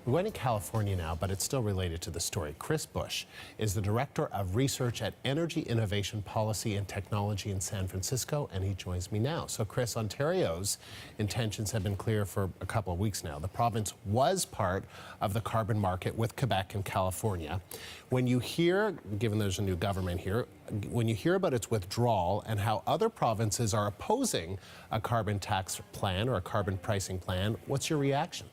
We're going to California now, but it's still related to the story. Chris Busch is the Director of Research at Energy Innovation Policy and Technology in San Francisco, and he joins me now. So, Chris, Ontario's intentions have been clear for a couple of weeks now. The province was part of the carbon market with Quebec and California. When you hear, given there's a new government here, when you hear about its withdrawal and how other provinces are opposing a carbon tax plan or a carbon pricing plan, what's your reaction?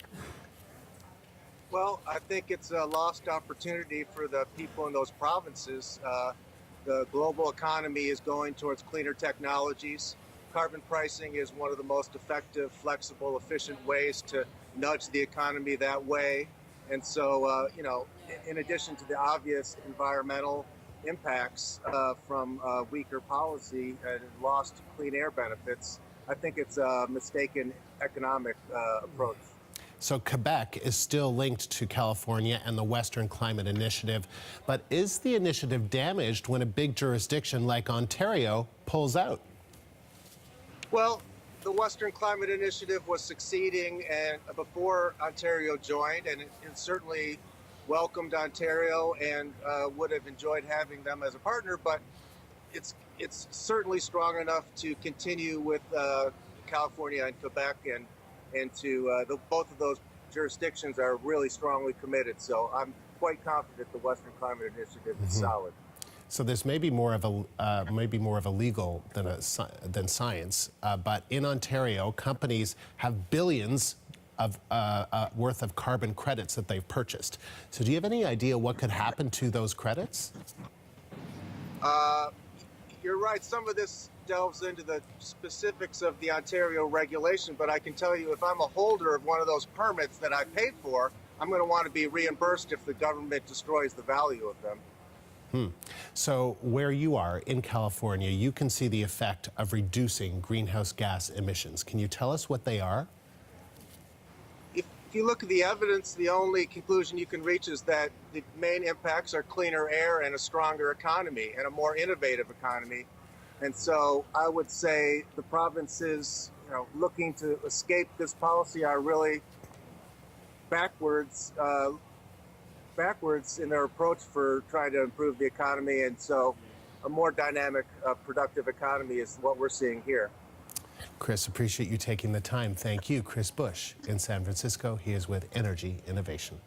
Well, I think it's a lost opportunity for the people in those provinces. The global economy is going towards cleaner technologies. Carbon pricing is one of the most effective, flexible, efficient ways to nudge the economy that way. And so, in addition to the obvious environmental impacts from weaker policy and lost clean air benefits, I think it's a mistaken economic approach. So Quebec is still linked to California and the Western Climate Initiative, but is the initiative damaged when a big jurisdiction like Ontario pulls out? Well, the Western Climate Initiative was succeeding and before Ontario joined, and it certainly welcomed Ontario and would have enjoyed having them as a partner, but it's certainly strong enough to continue with California and Quebec, and to both of those jurisdictions are really strongly committed. So I'm quite confident the Western Climate Initiative is solid. So this may be more of a legal than science, but in Ontario, companies have billions of worth of carbon credits that they've purchased. So do you have any idea what could happen to those credits? You're right. Some of this delves into the specifics of the Ontario regulation, but I can tell you if I'm a holder of one of those permits that I paid for, I'm going to want to be reimbursed if the government destroys the value of them. So where you are in California, you can see the effect of reducing greenhouse gas emissions. Can you tell us what they are? If you look at the evidence, the only conclusion you can reach is that the main impacts are cleaner air and a stronger economy and a more innovative economy. And so I would say the provinces, looking to escape this policy are really backwards in their approach for trying to improve the economy. And so a more dynamic, productive economy is what we're seeing here. Chris, appreciate you taking the time. Thank you. Chris Busch in San Francisco. He is with Energy Innovation.